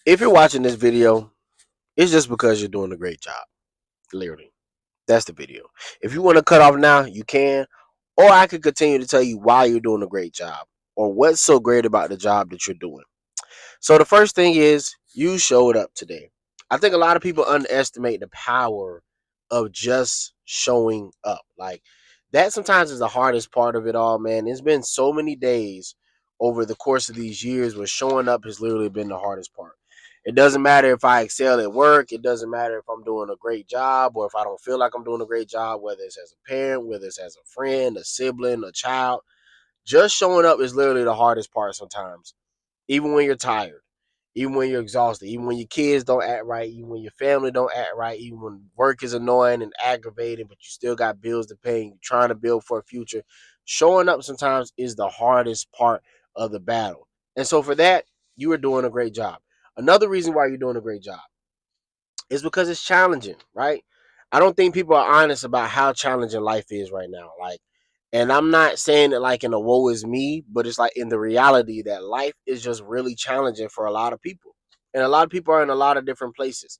If you're watching this video, it's just because you're doing a great job. Literally. That's the video. If you want to cut off now, you can. Or I could continue to tell you why you're doing a great job or what's so great about the job that you're doing. So the first thing is you showed up today. I think a lot of people underestimate the power of just showing up. Like that sometimes is the hardest part of it all, man. It's been so many days over the course of these years where showing up has literally been the hardest part. It doesn't matter if I excel at work. It doesn't matter if I'm doing a great job or if I don't feel like I'm doing a great job, whether it's as a parent, whether it's as a friend, a sibling, a child. Just showing up is literally the hardest part sometimes, even when you're tired, even when you're exhausted, even when your kids don't act right, even when your family don't act right, even when work is annoying and aggravating, but you still got bills to pay and you're trying to build for a future. Showing up sometimes is the hardest part of the battle. And so for that, you are doing a great job. Another reason why you're doing a great job is because it's challenging, right? I don't think people are honest about how challenging life is right now. Like, and I'm not saying it like in a woe is me, but it's like in the reality that life is just really challenging for a lot of people. And a lot of people are in a lot of different places.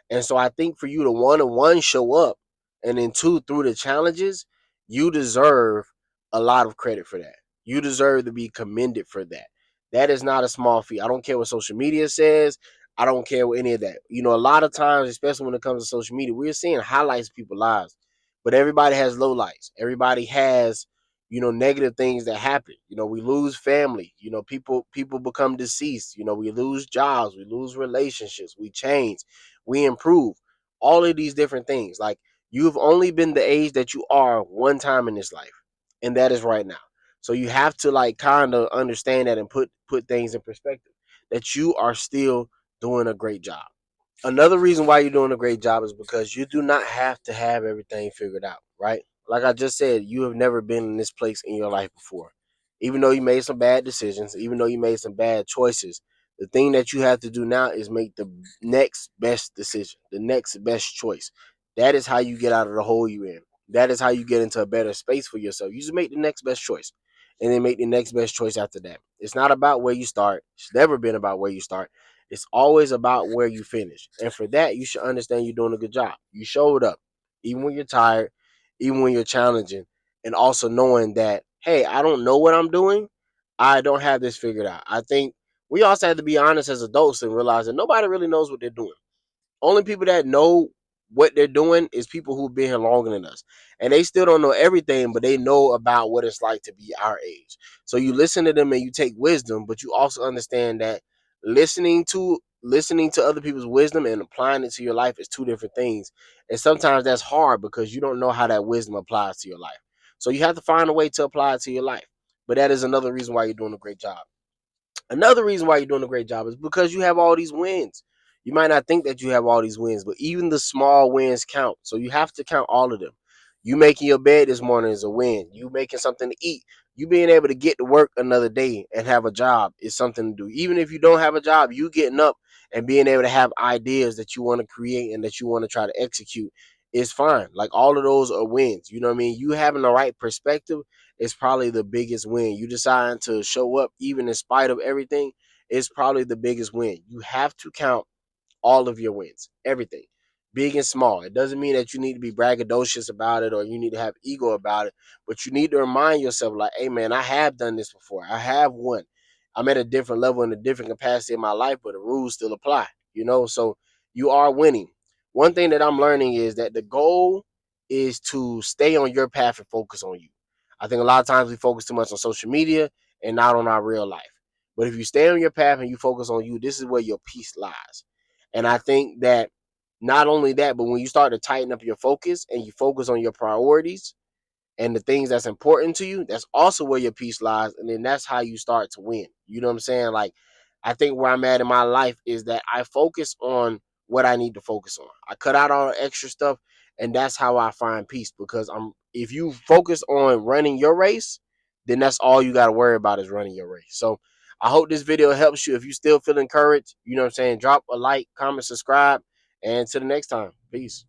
And so I think for you to one show up and then two through the challenges, you deserve a lot of credit for that. You deserve to be commended for that. That is not a small feat. I don't care what social media says. I don't care what any of that. You know, a lot of times, especially when it comes to social media, we're seeing highlights of people's lives, but everybody has low lights. Everybody has, negative things that happen. We lose family. People become deceased. We lose jobs. We lose relationships. We change. We improve. All of these different things. Like you've only been the age that you are one time in this life, and that is right now. So you have to like kind of understand that and put things in perspective. That you are still doing a great job. Another reason why you're doing a great job is because you do not have to have everything figured out, right? Like I just said, you have never been in this place in your life before. Even though you made some bad decisions, even though you made some bad choices, the thing that you have to do now is make the next best decision, the next best choice. That is how you get out of the hole you're in. That is how you get into a better space for yourself. You just make the next best choice and then make the next best choice after that. It's not about where you start. It's never been about where you start. It's always about where you finish. And for that, you should understand you're doing a good job. You showed up, even when you're tired, even when you're challenging, and also knowing that, hey, I don't know what I'm doing. I don't have this figured out. I think we also have to be honest as adults and realize that nobody really knows what they're doing. Only people that know what they're doing is people who've been here longer than us. And they still don't know everything, but they know about what it's like to be our age. So you listen to them and you take wisdom, but you also understand that listening to other people's wisdom and applying it to your life is two different things. And sometimes that's hard because you don't know how that wisdom applies to your life. So you have to find a way to apply it to your life. But that is another reason why you're doing a great job. Another reason why you're doing a great job is because you have all these wins. You might not think that you have all these wins, but even the small wins count. So you have to count all of them. You making your bed this morning is a win. You making something to eat. You being able to get to work another day and have a job is something to do. Even if you don't have a job, you getting up and being able to have ideas that you want to create and that you want to try to execute is fine. Like all of those are wins. You know what I mean? You having the right perspective is probably the biggest win. You deciding to show up even in spite of everything is probably the biggest win. You have to count all of your wins, everything, big and small. It doesn't mean that you need to be braggadocious about it or you need to have ego about it, but you need to remind yourself, like, hey, man, I have done this before. I have won. I'm at a different level in a different capacity in my life, but the rules still apply. So you are winning. One thing that I'm learning is that the goal is to stay on your path and focus on you. I think a lot of times we focus too much on social media and not on our real life. But if you stay on your path and you focus on you, this is where your peace lies. And I think that not only that, but when you start to tighten up your focus and you focus on your priorities and the things that's important to you, that's also where your peace lies. And then that's how you start to win. You know what I'm saying? Like, I think where I'm at in my life is that I focus on what I need to focus on. I cut out all the extra stuff, and that's how I find peace. Because if you focus on running your race, then that's all you got to worry about is running your race. So I hope this video helps you. If you still feel encouraged, you know what I'm saying, drop a like, comment, subscribe, and to the next time. Peace.